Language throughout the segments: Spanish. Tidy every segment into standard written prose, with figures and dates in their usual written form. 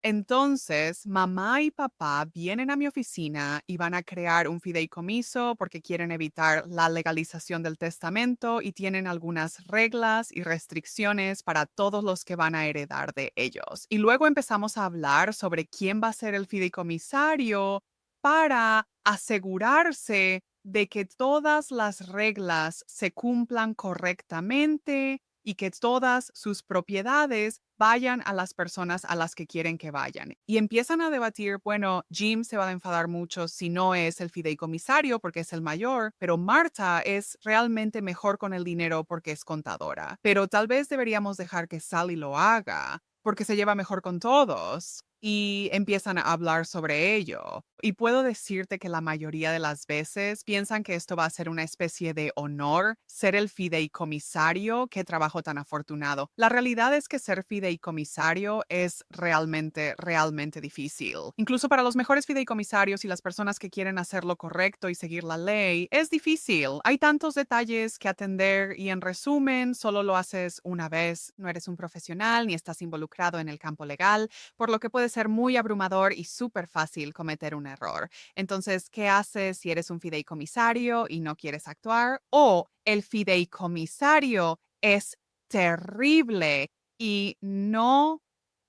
Entonces, mamá y papá vienen a mi oficina y van a crear un fideicomiso porque quieren evitar la legalización del testamento y tienen algunas reglas y restricciones para todos los que van a heredar de ellos. Y luego empezamos a hablar sobre quién va a ser el fideicomisario para asegurarse de que todas las reglas se cumplan correctamente y que todas sus propiedades vayan a las personas a las que quieren que vayan. Y empiezan a debatir, bueno, Jim se va a enfadar mucho si no es el fideicomisario porque es el mayor, pero Marta es realmente mejor con el dinero porque es contadora. Pero tal vez deberíamos dejar que Sally lo haga porque se lleva mejor con todos. Y empiezan a hablar sobre ello. Y puedo decirte que la mayoría de las veces piensan que esto va a ser una especie de honor, ser el fideicomisario. Qué trabajo tan afortunado. La realidad es que ser fideicomisario es realmente, realmente difícil. Incluso para los mejores fideicomisarios y las personas que quieren hacer lo correcto y seguir la ley, es difícil. Hay tantos detalles que atender y en resumen, solo lo haces una vez. No eres un profesional ni estás involucrado en el campo legal, por lo que puede ser muy abrumador y súper fácil cometer un error. Entonces, ¿qué haces si eres un fideicomisario y no quieres actuar? O el fideicomisario es terrible y no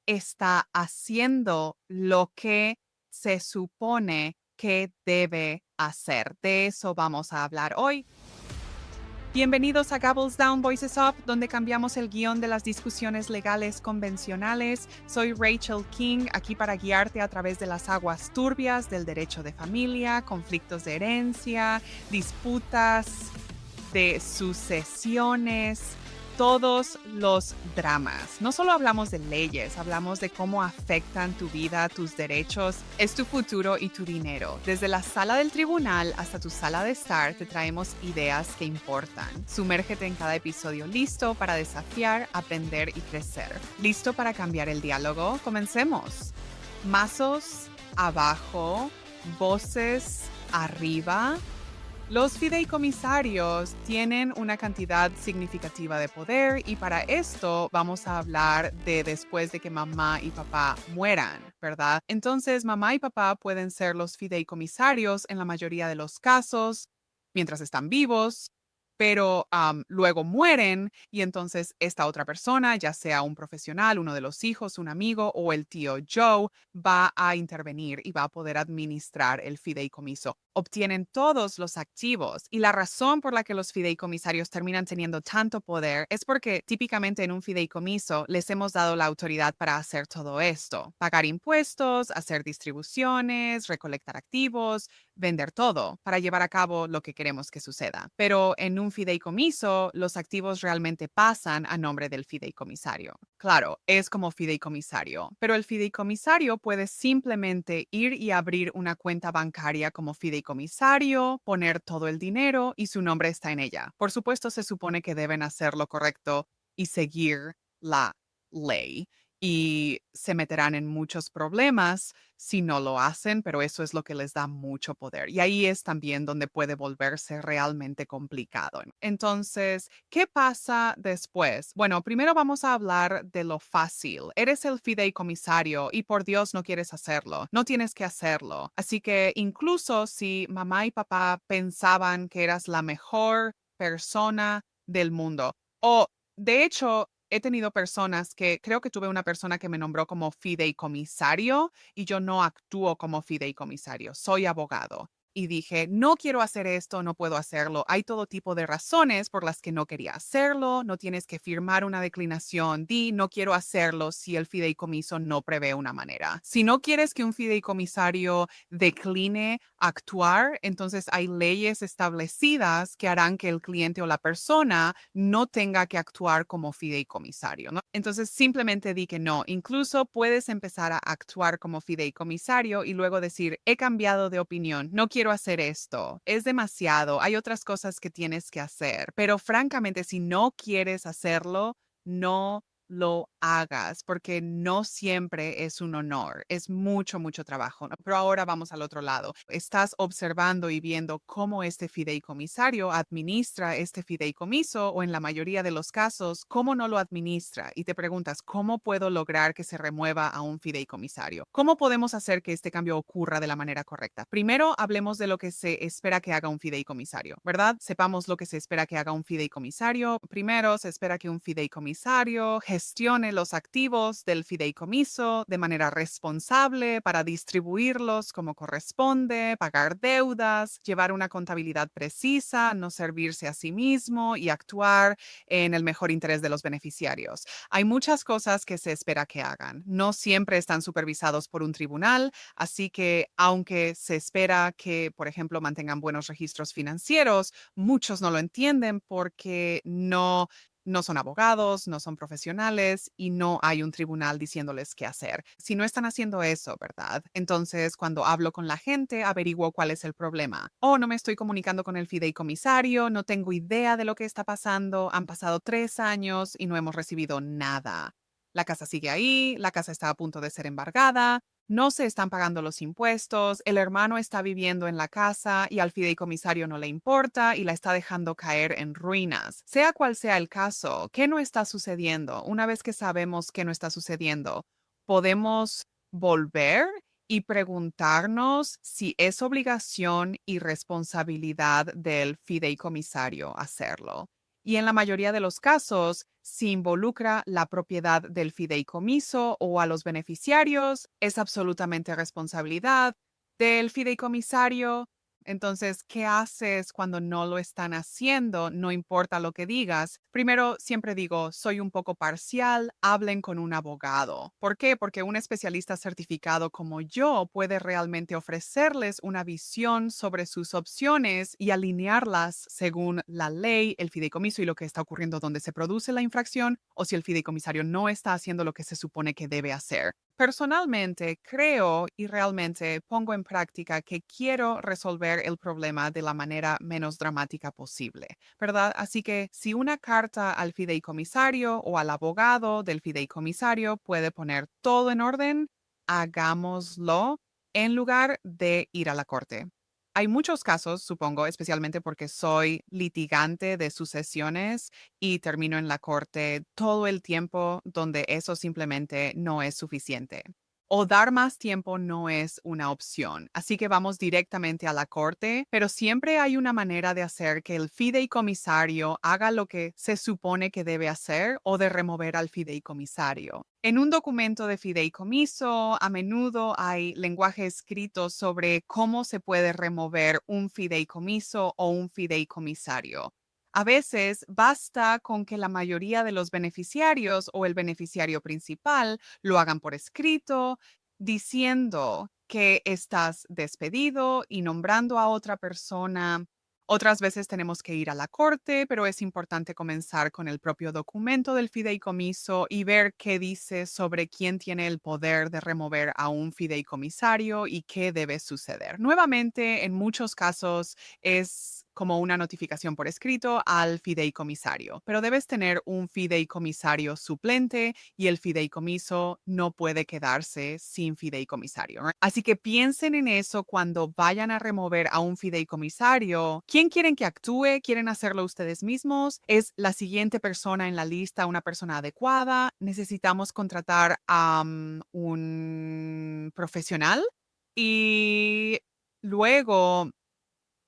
está haciendo lo que se supone que debe hacer. De eso vamos a hablar hoy. Bienvenidos a Gabbles Down Voices Up, donde cambiamos el guión de las discusiones legales convencionales. Soy Rachel King, aquí para guiarte a través de las aguas turbias del derecho de familia, conflictos de herencia, disputas de sucesiones, todos los dramas. No solo hablamos de leyes, hablamos de cómo afectan tu vida, tus derechos, es tu futuro y tu dinero. Desde la sala del tribunal hasta tu sala de estar, te traemos ideas que importan. Sumérgete en cada episodio listo para desafiar, aprender y crecer. ¿Listo para cambiar el diálogo? Comencemos. Mazos abajo, voces arriba. Los fideicomisarios tienen una cantidad significativa de poder y para esto vamos a hablar de después de que mamá y papá mueran, ¿verdad? Entonces, mamá y papá pueden ser los fideicomisarios en la mayoría de los casos mientras están vivos, pero luego mueren y entonces esta otra persona, ya sea un profesional, uno de los hijos, un amigo o el tío Joe, va a intervenir y va a poder administrar el fideicomiso. Obtienen todos los activos y la razón por la que los fideicomisarios terminan teniendo tanto poder es porque típicamente en un fideicomiso les hemos dado la autoridad para hacer todo esto, pagar impuestos, hacer distribuciones, recolectar activos, vender todo para llevar a cabo lo que queremos que suceda. Pero en un fideicomiso, los activos realmente pasan a nombre del fideicomisario. Claro, es como fideicomisario, pero el fideicomisario puede simplemente ir y abrir una cuenta bancaria como fideicomisario, poner todo el dinero y su nombre está en ella. Por supuesto, se supone que deben hacer lo correcto y seguir la ley y se meterán en muchos problemas si no lo hacen, pero eso es lo que les da mucho poder. Y ahí es también donde puede volverse realmente complicado. Entonces, ¿qué pasa después? Bueno, primero vamos a hablar de lo fácil. Eres el fideicomisario y por Dios no quieres hacerlo. No tienes que hacerlo. Así que incluso si mamá y papá pensaban que eras la mejor persona del mundo o de hecho, he tenido personas que creo que tuve una persona que me nombró como fideicomisario y yo no actúo como fideicomisario, soy abogado. Y dije, no quiero hacer esto, no puedo hacerlo. Hay todo tipo de razones por las que no quería hacerlo, no tienes que firmar una declinación, di, no quiero hacerlo si el fideicomiso no prevé una manera. Si no quieres que un fideicomisario decline actuar, entonces hay leyes establecidas que harán que el cliente o la persona no tenga que actuar como fideicomisario, ¿no? Entonces simplemente di que no. Incluso puedes empezar a actuar como fideicomisario y luego decir, he cambiado de opinión, no quiero hacer esto, es demasiado, hay otras cosas que tienes que hacer, pero francamente, si no quieres hacerlo, no lo hagas, porque no siempre es un honor, es mucho, mucho trabajo, ¿no? Pero ahora vamos al otro lado. Estás observando y viendo cómo este fideicomisario administra este fideicomiso o en la mayoría de los casos, cómo no lo administra y te preguntas, ¿cómo puedo lograr que se remueva a un fideicomisario? ¿Cómo podemos hacer que este cambio ocurra de la manera correcta? Primero, hablemos de lo que se espera que haga un fideicomisario, ¿verdad? Sepamos lo que se espera que haga un fideicomisario. Primero, se espera que un fideicomisario gestione los activos del fideicomiso de manera responsable para distribuirlos como corresponde, pagar deudas, llevar una contabilidad precisa, no servirse a sí mismo y actuar en el mejor interés de los beneficiarios. Hay muchas cosas que se espera que hagan. No siempre están supervisados por un tribunal, así que aunque se espera que, por ejemplo, mantengan buenos registros financieros, muchos no lo entienden porque no son abogados, no son profesionales y no hay un tribunal diciéndoles qué hacer. Si no están haciendo eso, ¿verdad? Entonces, cuando hablo con la gente, averiguo cuál es el problema. O no me estoy comunicando con el fideicomisario, no tengo idea de lo que está pasando, han pasado 3 años y no hemos recibido nada. La casa sigue ahí, la casa está a punto de ser embargada, no se están pagando los impuestos, el hermano está viviendo en la casa y al fideicomisario no le importa y la está dejando caer en ruinas. Sea cual sea el caso, ¿qué no está sucediendo? Una vez que sabemos qué no está sucediendo, podemos volver y preguntarnos si es obligación y responsabilidad del fideicomisario hacerlo. Y en la mayoría de los casos, si involucra la propiedad del fideicomiso o a los beneficiarios, es absolutamente responsabilidad del fideicomisario. Entonces, ¿qué haces cuando no lo están haciendo? No importa lo que digas. Primero, siempre digo, soy un poco parcial, hablen con un abogado. ¿Por qué? Porque un especialista certificado como yo puede realmente ofrecerles una visión sobre sus opciones y alinearlas según la ley, el fideicomiso y lo que está ocurriendo donde se produce la infracción o si el fideicomisario no está haciendo lo que se supone que debe hacer. Personalmente creo y realmente pongo en práctica que quiero resolver el problema de la manera menos dramática posible, ¿verdad? Así que si una carta al fideicomisario o al abogado del fideicomisario puede poner todo en orden, hagámoslo en lugar de ir a la corte. Hay muchos casos, supongo, especialmente porque soy litigante de sucesiones y termino en la corte todo el tiempo donde eso simplemente no es suficiente. O dar más tiempo no es una opción, así que vamos directamente a la corte, pero siempre hay una manera de hacer que el fideicomisario haga lo que se supone que debe hacer o de remover al fideicomisario. En un documento de fideicomiso, a menudo hay lenguaje escrito sobre cómo se puede remover un fideicomiso o un fideicomisario. A veces basta con que la mayoría de los beneficiarios o el beneficiario principal lo hagan por escrito, diciendo que estás despedido y nombrando a otra persona. Otras veces tenemos que ir a la corte, pero es importante comenzar con el propio documento del fideicomiso y ver qué dice sobre quién tiene el poder de remover a un fideicomisario y qué debe suceder. Nuevamente, en muchos casos es como una notificación por escrito al fideicomisario, pero debes tener un fideicomisario suplente y el fideicomiso no puede quedarse sin fideicomisario. Así que piensen en eso cuando vayan a remover a un fideicomisario. ¿Quién quieren que actúe? ¿Quieren hacerlo ustedes mismos? ¿Es la siguiente persona en la lista una persona adecuada? ¿Necesitamos contratar a un profesional? Y luego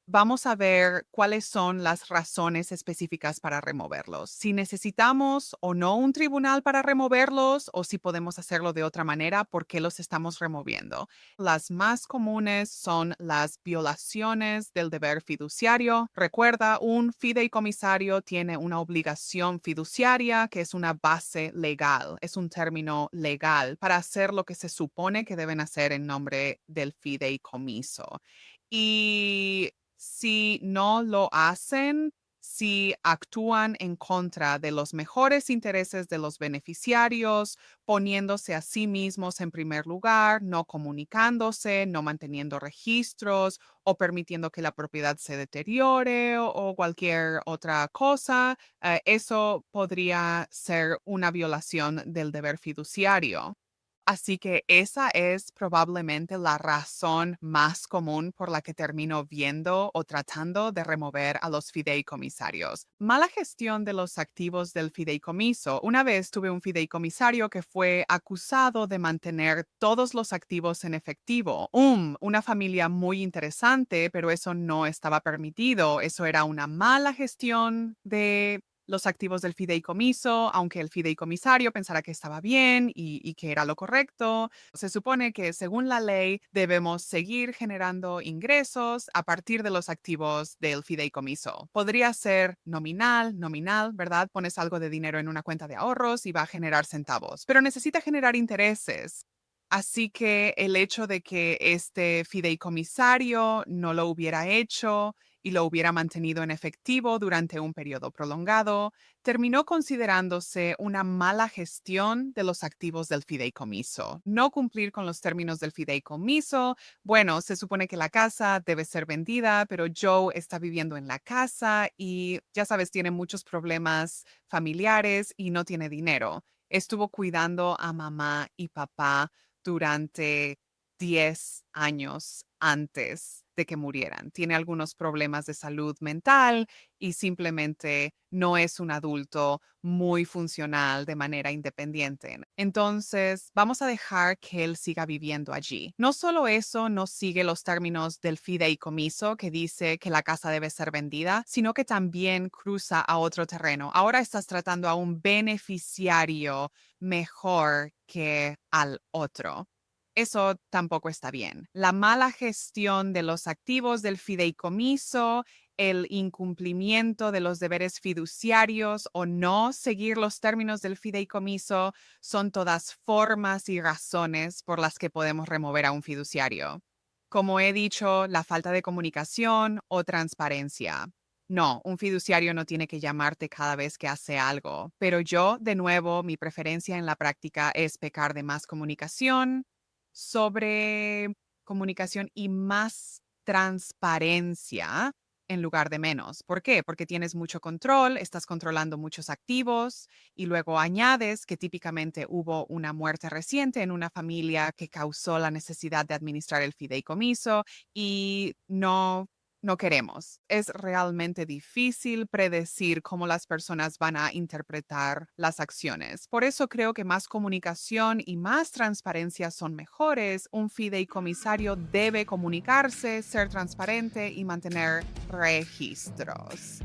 vamos a ver cuáles son las razones específicas para removerlos. Si necesitamos o no un tribunal para removerlos o si podemos hacerlo de otra manera, ¿por qué los estamos removiendo? Las más comunes son las violaciones del deber fiduciario. Recuerda, un fideicomisario tiene una obligación fiduciaria que es una base legal, es un término legal para hacer lo que se supone que deben hacer en nombre del fideicomiso. Y si no lo hacen, si actúan en contra de los mejores intereses de los beneficiarios, poniéndose a sí mismos en primer lugar, no comunicándose, no manteniendo registros o permitiendo que la propiedad se deteriore o cualquier otra cosa, eso podría ser una violación del deber fiduciario. Así que esa es probablemente la razón más común por la que termino viendo o tratando de remover a los fideicomisarios. Mala gestión de los activos del fideicomiso. Una vez tuve un fideicomisario que fue acusado de mantener todos los activos en efectivo. Una familia muy interesante, pero eso no estaba permitido. Eso era una mala gestión de los activos del fideicomiso, aunque el fideicomisario pensara que estaba bien y que era lo correcto. Se supone que según la ley debemos seguir generando ingresos a partir de los activos del fideicomiso. Podría ser nominal, ¿verdad? Pones algo de dinero en una cuenta de ahorros y va a generar centavos, pero necesita generar intereses. Así que el hecho de que este fideicomisario no lo hubiera hecho y lo hubiera mantenido en efectivo durante un periodo prolongado, terminó considerándose una mala gestión de los activos del fideicomiso. No cumplir con los términos del fideicomiso, bueno, se supone que la casa debe ser vendida, pero Joe está viviendo en la casa y ya sabes, tiene muchos problemas familiares y no tiene dinero. Estuvo cuidando a mamá y papá durante 10 años antes de que murieran. Tiene algunos problemas de salud mental y simplemente no es un adulto muy funcional de manera independiente. Entonces, vamos a dejar que él siga viviendo allí. No solo eso, no sigue los términos del fideicomiso que dice que la casa debe ser vendida, sino que también cruza a otro terreno. Ahora estás tratando a un beneficiario mejor que al otro. Eso tampoco está bien. La mala gestión de los activos del fideicomiso, el incumplimiento de los deberes fiduciarios o no seguir los términos del fideicomiso son todas formas y razones por las que podemos remover a un fiduciario. Como he dicho, la falta de comunicación o transparencia. No, un fiduciario no tiene que llamarte cada vez que hace algo, pero yo, de nuevo, mi preferencia en la práctica es pecar de más comunicación, sobre comunicación y más transparencia en lugar de menos. ¿Por qué? Porque tienes mucho control, estás controlando muchos activos y luego añades que típicamente hubo una muerte reciente en una familia que causó la necesidad de administrar el fideicomiso y no queremos. Es realmente difícil predecir cómo las personas van a interpretar las acciones. Por eso creo que más comunicación y más transparencia son mejores. Un fideicomisario debe comunicarse, ser transparente y mantener registros.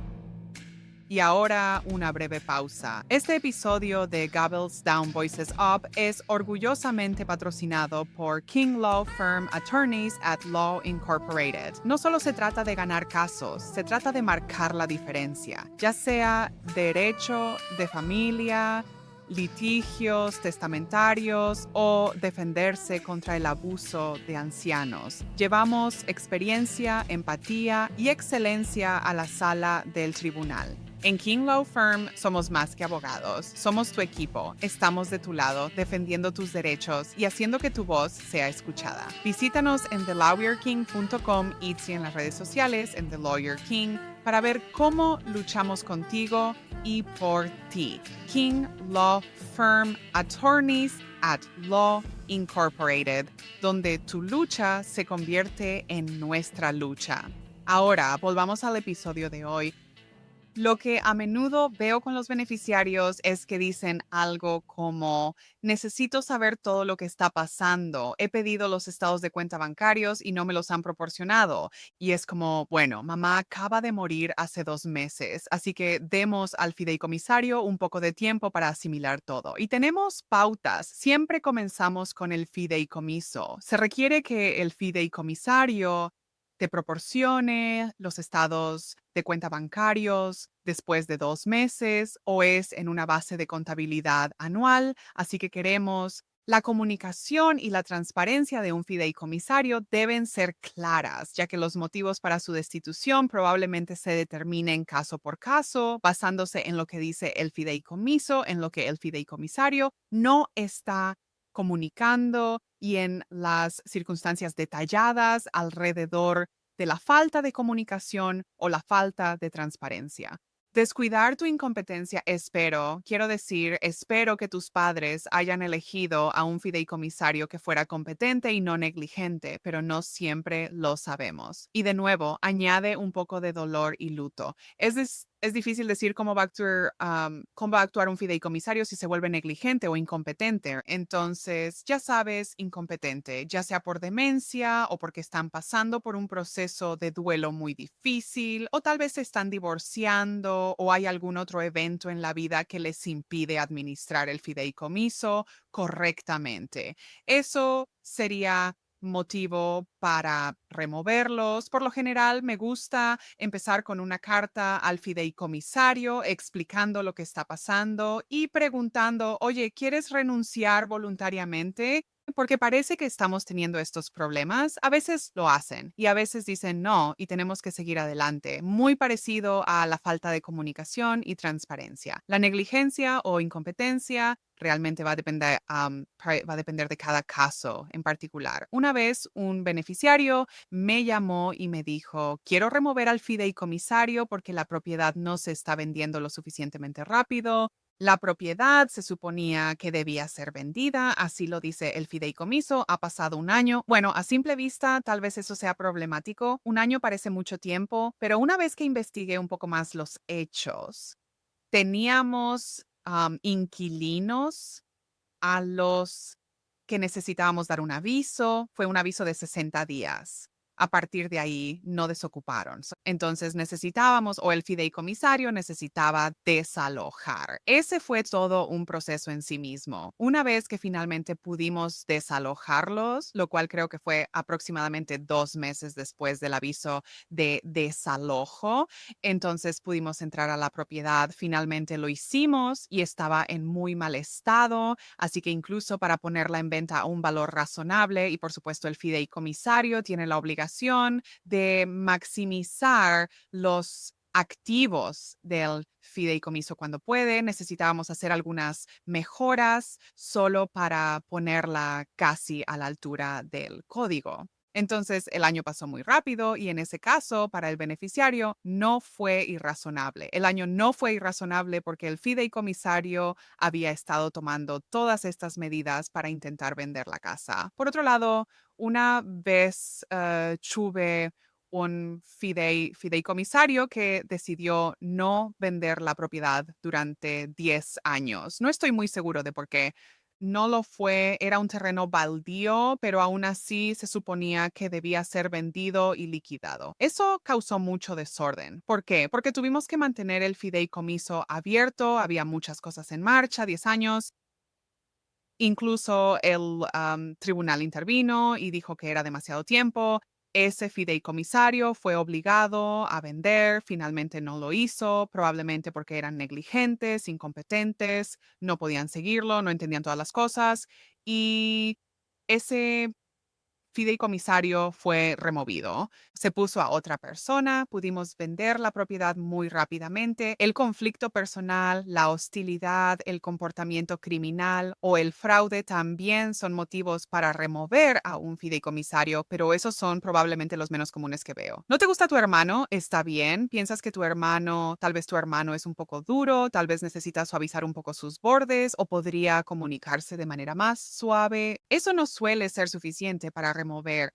Y ahora una breve pausa. Este episodio de Gabbles Down Voices Up es orgullosamente patrocinado por King Law Firm Attorneys at Law Incorporated. No solo se trata de ganar casos, se trata de marcar la diferencia, ya sea derecho de familia, litigios testamentarios o defenderse contra el abuso de ancianos. Llevamos experiencia, empatía y excelencia a la sala del tribunal. En King Law Firm somos más que abogados, somos tu equipo, estamos de tu lado defendiendo tus derechos y haciendo que tu voz sea escuchada. Visítanos en thelawyerking.com y en las redes sociales en The Lawyer King para ver cómo luchamos contigo y por ti. King Law Firm Attorneys at Law Incorporated, donde tu lucha se convierte en nuestra lucha. Ahora, volvamos al episodio de hoy. Lo que a menudo veo con los beneficiarios es que dicen algo como, necesito saber todo lo que está pasando, he pedido los estados de cuenta bancarios y no me los han proporcionado. Y es como, bueno, mamá acaba de morir hace 2 meses, así que demos al fideicomisario un poco de tiempo para asimilar todo. Y tenemos pautas, siempre comenzamos con el fideicomiso. Se requiere que el fideicomisario te proporcione los estados de cuenta bancarios después de 2 meses o es en una base de contabilidad anual. Así que queremos La comunicación y la transparencia de un fideicomisario deben ser claras, ya que los motivos para su destitución probablemente se determinen caso por caso, basándose en lo que dice el fideicomiso, en lo que el fideicomisario no está comunicando y en las circunstancias detalladas alrededor de la falta de comunicación o la falta de transparencia. Descuidar tu incompetencia, quiero decir, espero que tus padres hayan elegido a un fideicomisario que fuera competente y no negligente, pero no siempre lo sabemos. Y de nuevo, añade un poco de dolor y luto. Es difícil decir cómo va a actuar un fideicomisario si se vuelve negligente o incompetente. Entonces, ya sabes, incompetente, ya sea por demencia o porque están pasando por un proceso de duelo muy difícil, o tal vez se están divorciando o hay algún otro evento en la vida que les impide administrar el fideicomiso correctamente. Eso sería motivo para removerlos. Por lo general, me gusta empezar con una carta al fideicomisario explicando lo que está pasando y preguntando, oye, ¿quieres renunciar voluntariamente? Porque parece que estamos teniendo estos problemas. A veces lo hacen y a veces dicen no y tenemos que seguir adelante. Muy parecido a la falta de comunicación y transparencia. La negligencia o incompetencia realmente va a depender de cada caso en particular. Una vez un beneficiario me llamó y me dijo, quiero remover al fideicomisario porque la propiedad no se está vendiendo lo suficientemente rápido. La propiedad se suponía que debía ser vendida, así lo dice el fideicomiso, ha pasado un año. Bueno, a simple vista tal vez eso sea problemático. Un año parece mucho tiempo, pero una vez que investigué un poco más los hechos, teníamos inquilinos a los que necesitábamos dar un aviso, fue un aviso de 60 días. A partir de ahí no desocuparon. Entonces necesitábamos, o el fideicomisario necesitaba desalojar. Ese fue todo un proceso en sí mismo. Una vez que finalmente pudimos desalojarlos, lo cual creo que fue aproximadamente 2 meses después del aviso de desalojo, entonces pudimos entrar a la propiedad. Finalmente lo hicimos y estaba en muy mal estado. Así que incluso para ponerla en venta a un valor razonable y por supuesto el fideicomisario tiene la obligación de maximizar los activos del fideicomiso cuando puede. Necesitábamos hacer algunas mejoras solo para ponerla casi a la altura del código. Entonces, el año pasó muy rápido y en ese caso, para el beneficiario, no fue irrazonable. El año no fue irrazonable porque el fideicomisario había estado tomando todas estas medidas para intentar vender la casa. Por otro lado, una vez tuve un fideicomisario que decidió no vender la propiedad durante 10 años. No estoy muy seguro de por qué. No lo fue, era un terreno baldío, pero aún así se suponía que debía ser vendido y liquidado. Eso causó mucho desorden. ¿Por qué? Porque tuvimos que mantener el fideicomiso abierto, había muchas cosas en marcha, 10 años. Incluso el tribunal intervino y dijo que era demasiado tiempo. Ese fideicomisario fue obligado a vender, finalmente no lo hizo, probablemente porque eran negligentes, incompetentes, no podían seguirlo, no entendían todas las cosas y ese fideicomisario fue removido. Se puso a otra persona, pudimos vender la propiedad muy rápidamente. El conflicto personal, la hostilidad, el comportamiento criminal o el fraude también son motivos para remover a un fideicomisario, pero esos son probablemente los menos comunes que veo. ¿No te gusta tu hermano? Está bien. ¿Piensas que tal vez tu hermano es un poco duro, tal vez necesita suavizar un poco sus bordes o podría comunicarse de manera más suave? Eso no suele ser suficiente para remover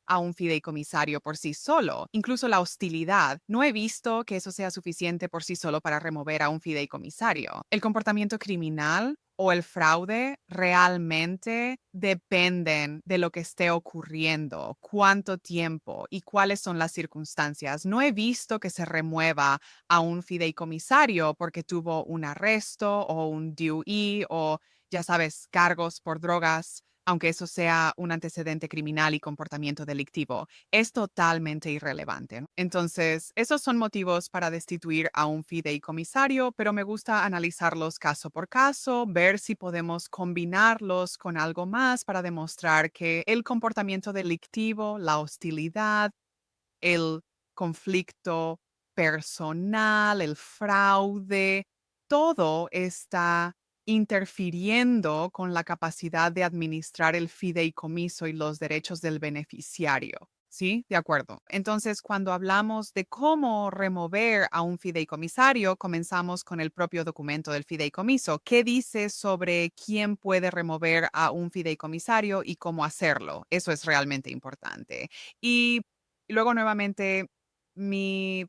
a un fideicomisario por sí solo. Incluso la hostilidad. No he visto que eso sea suficiente por sí solo para remover a un fideicomisario. El comportamiento criminal o el fraude realmente dependen de lo que esté ocurriendo, cuánto tiempo y cuáles son las circunstancias. No he visto que se remueva a un fideicomisario porque tuvo un arresto o un DUI o, ya sabes, cargos por drogas aunque eso sea un antecedente criminal y comportamiento delictivo, es totalmente irrelevante, ¿no? Entonces, esos son motivos para destituir a un fideicomisario, pero me gusta analizarlos caso por caso, ver si podemos combinarlos con algo más para demostrar que el comportamiento delictivo, la hostilidad, el conflicto personal, el fraude, todo está interfiriendo con la capacidad de administrar el fideicomiso y los derechos del beneficiario. ¿Sí? De acuerdo. Entonces, cuando hablamos de cómo remover a un fideicomisario, comenzamos con el propio documento del fideicomiso. ¿Qué dice sobre quién puede remover a un fideicomisario y cómo hacerlo? Eso es realmente importante. Y luego nuevamente, mi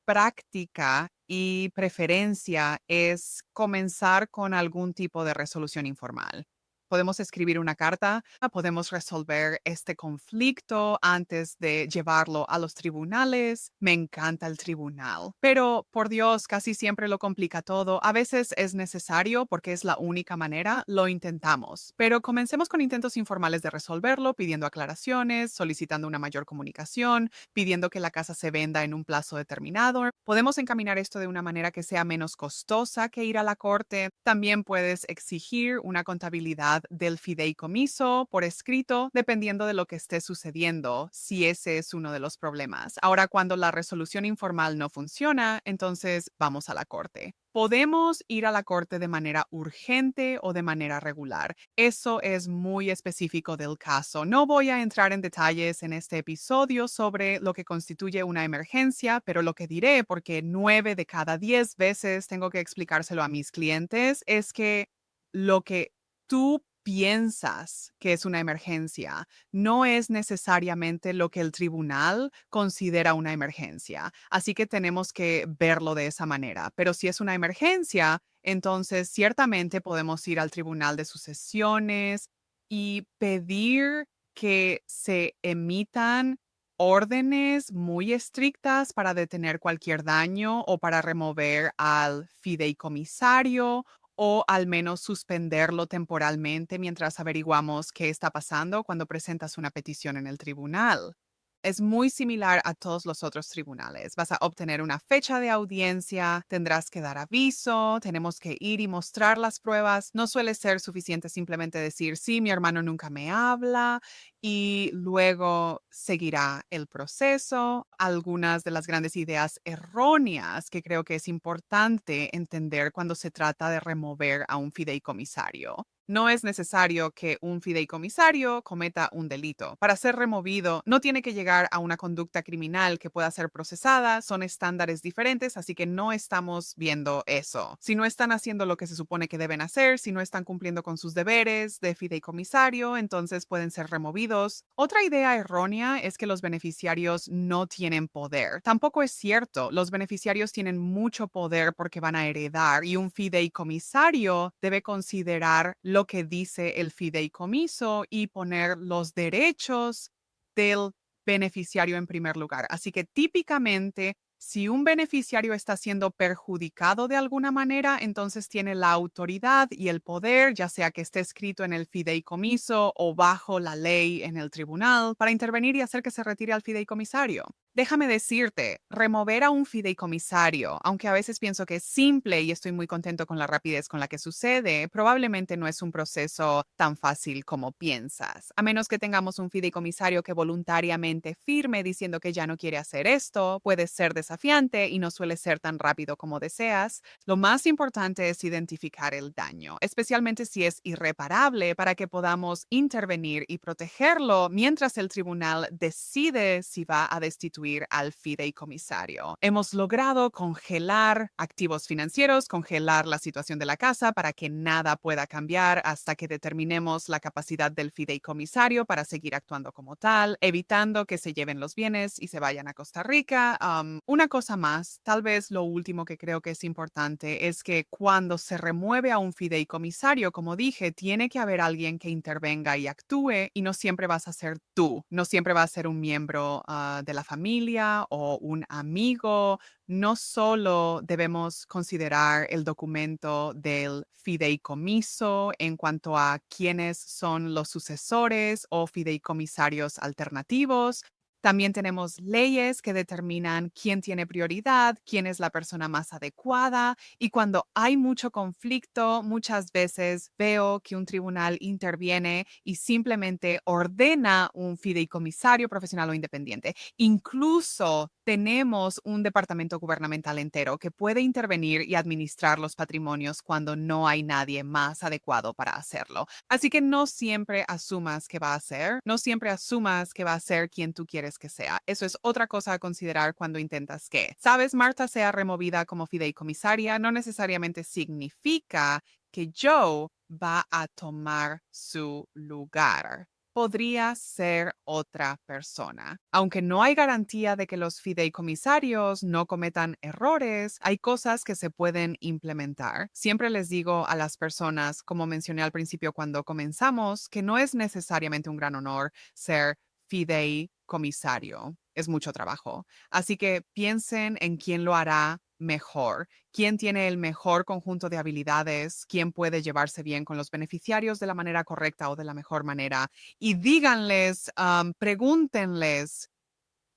práctica y preferencia es comenzar con algún tipo de resolución informal. Podemos escribir una carta, podemos resolver este conflicto antes de llevarlo a los tribunales. Me encanta el tribunal, pero por Dios, casi siempre lo complica todo. A veces es necesario porque es la única manera, lo intentamos. Pero comencemos con intentos informales de resolverlo, pidiendo aclaraciones, solicitando una mayor comunicación, pidiendo que la casa se venda en un plazo determinado. Podemos encaminar esto de una manera que sea menos costosa que ir a la corte. También puedes exigir una contabilidad del fideicomiso por escrito, dependiendo de lo que esté sucediendo, si ese es uno de los problemas. Ahora, cuando la resolución informal no funciona, entonces vamos a la corte. Podemos ir a la corte de manera urgente o de manera regular. Eso es muy específico del caso. No voy a entrar en detalles en este episodio sobre lo que constituye una emergencia, pero lo que diré, porque 9 de cada 10 veces tengo que explicárselo a mis clientes, es que lo que tú piensas que es una emergencia no es necesariamente lo que el tribunal considera una emergencia. Así que tenemos que verlo de esa manera. Pero si es una emergencia, entonces ciertamente podemos ir al tribunal de sucesiones y pedir que se emitan órdenes muy estrictas para detener cualquier daño o para remover al fideicomisario o al menos suspenderlo temporalmente mientras averiguamos qué está pasando cuando presentas una petición en el tribunal. Es muy similar a todos los otros tribunales. Vas a obtener una fecha de audiencia, tendrás que dar aviso, tenemos que ir y mostrar las pruebas. No suele ser suficiente simplemente decir, sí, mi hermano nunca me habla y luego seguirá el proceso. Algunas de las grandes ideas erróneas que creo que es importante entender cuando se trata de remover a un fideicomisario. No es necesario que un fideicomisario cometa un delito. Para ser removido, no tiene que llegar a una conducta criminal que pueda ser procesada. Son estándares diferentes, así que no estamos viendo eso. Si no están haciendo lo que se supone que deben hacer, si no están cumpliendo con sus deberes de fideicomisario, entonces pueden ser removidos. Otra idea errónea es que los beneficiarios no tienen poder. Tampoco es cierto. Los beneficiarios tienen mucho poder porque van a heredar y un fideicomisario debe considerar lo que dice el fideicomiso y poner los derechos del beneficiario en primer lugar. Así que típicamente, si un beneficiario está siendo perjudicado de alguna manera, entonces tiene la autoridad y el poder, ya sea que esté escrito en el fideicomiso o bajo la ley en el tribunal, para intervenir y hacer que se retire al fideicomisario. Déjame decirte, remover a un fideicomisario, aunque a veces pienso que es simple y estoy muy contento con la rapidez con la que sucede, probablemente no es un proceso tan fácil como piensas. A menos que tengamos un fideicomisario que voluntariamente firme diciendo que ya no quiere hacer esto, puede ser desafiante y no suele ser tan rápido como deseas. Lo más importante es identificar el daño, especialmente si es irreparable, para que podamos intervenir y protegerlo mientras el tribunal decide si va a destituir al fideicomisario. Hemos logrado congelar activos financieros, congelar la situación de la casa para que nada pueda cambiar hasta que determinemos la capacidad del fideicomisario para seguir actuando como tal, evitando que se lleven los bienes y se vayan a Costa Rica. Una cosa más, tal vez lo último que creo que es importante es que cuando se remueve a un fideicomisario, como dije, tiene que haber alguien que intervenga y actúe y no siempre vas a ser tú, no siempre va a ser un miembro de la familia familia o un amigo, no solo debemos considerar el documento del fideicomiso en cuanto a quiénes son los sucesores o fideicomisarios alternativos. También tenemos leyes que determinan quién tiene prioridad, quién es la persona más adecuada, y cuando hay mucho conflicto, muchas veces veo que un tribunal interviene y simplemente ordena un fideicomisario profesional o independiente. Incluso tenemos un departamento gubernamental entero que puede intervenir y administrar los patrimonios cuando no hay nadie más adecuado para hacerlo. Así que no siempre asumas que va a ser, no siempre asumas que va a ser quien tú quieres que sea. Eso es otra cosa a considerar cuando intentas que, sabes, Marta sea removida como fideicomisaria, no necesariamente significa que Joe va a tomar su lugar. Podría ser otra persona. Aunque no hay garantía de que los fideicomisarios no cometan errores, hay cosas que se pueden implementar. Siempre les digo a las personas, como mencioné al principio cuando comenzamos, que no es necesariamente un gran honor ser fideicomisario. Es mucho trabajo. Así que piensen en quién lo hará mejor, quién tiene el mejor conjunto de habilidades, quién puede llevarse bien con los beneficiarios de la manera correcta o de la mejor manera. Y díganles, pregúntenles,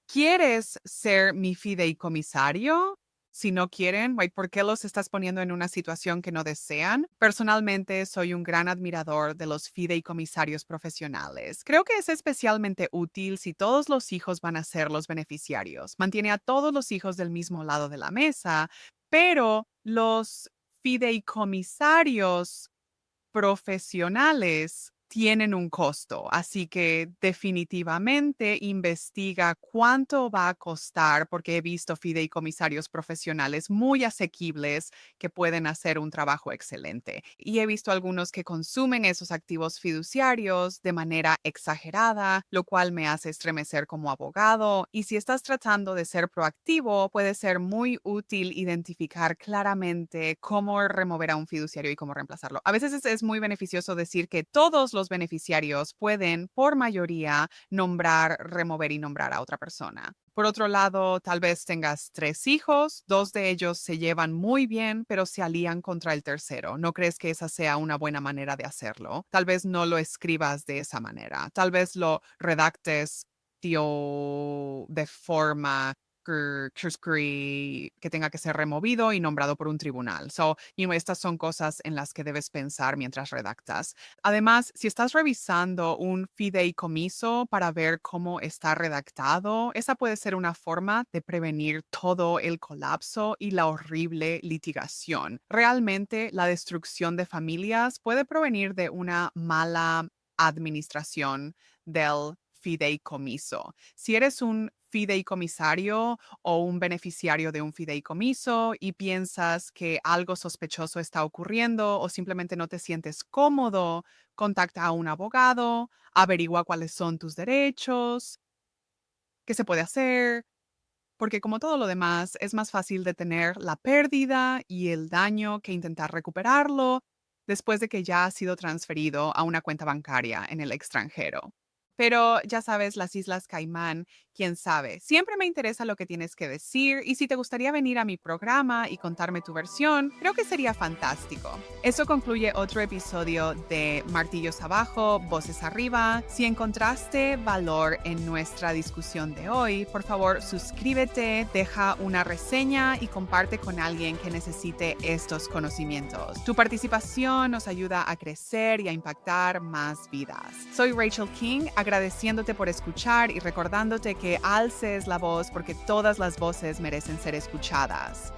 ¿quieres ser mi fideicomisario? Si no quieren, ¿por qué los estás poniendo en una situación que no desean? Personalmente, soy un gran admirador de los fideicomisarios profesionales. Creo que es especialmente útil si todos los hijos van a ser los beneficiarios. Mantiene a todos los hijos del mismo lado de la mesa, pero los fideicomisarios profesionales tienen un costo, así que definitivamente investiga cuánto va a costar, porque he visto fideicomisarios profesionales muy asequibles que pueden hacer un trabajo excelente. Y he visto algunos que consumen esos activos fiduciarios de manera exagerada, lo cual me hace estremecer como abogado. Y si estás tratando de ser proactivo, puede ser muy útil identificar claramente cómo remover a un fiduciario y cómo reemplazarlo. A veces es muy beneficioso decir que todos los beneficiarios pueden, por mayoría, nombrar, remover y nombrar a otra persona. Por otro lado, tal vez tengas 3 hijos, 2 de ellos se llevan muy bien, pero se alían contra el tercero. ¿No crees que esa sea una buena manera de hacerlo? Tal vez no lo escribas de esa manera. Tal vez lo redactes, tío, de forma que tenga que ser removido y nombrado por un tribunal. Estas son cosas en las que debes pensar mientras redactas. Además, si estás revisando un fideicomiso para ver cómo está redactado, esa puede ser una forma de prevenir todo el colapso y la horrible litigación. Realmente, la destrucción de familias puede provenir de una mala administración del fideicomiso. Si eres un fideicomisario o un beneficiario de un fideicomiso y piensas que algo sospechoso está ocurriendo o simplemente no te sientes cómodo, contacta a un abogado, averigua cuáles son tus derechos, qué se puede hacer, porque como todo lo demás, es más fácil detener la pérdida y el daño que intentar recuperarlo después de que ya ha sido transferido a una cuenta bancaria en el extranjero. Pero ya sabes, las Islas Caimán, quién sabe. Siempre me interesa lo que tienes que decir y si te gustaría venir a mi programa y contarme tu versión, creo que sería fantástico. Eso concluye otro episodio de Martillos Abajo, Voces Arriba. Si encontraste valor en nuestra discusión de hoy, por favor suscríbete, deja una reseña y comparte con alguien que necesite estos conocimientos. Tu participación nos ayuda a crecer y a impactar más vidas. Soy Rachel King, agradeciéndote por escuchar y recordándote que alces la voz porque todas las voces merecen ser escuchadas.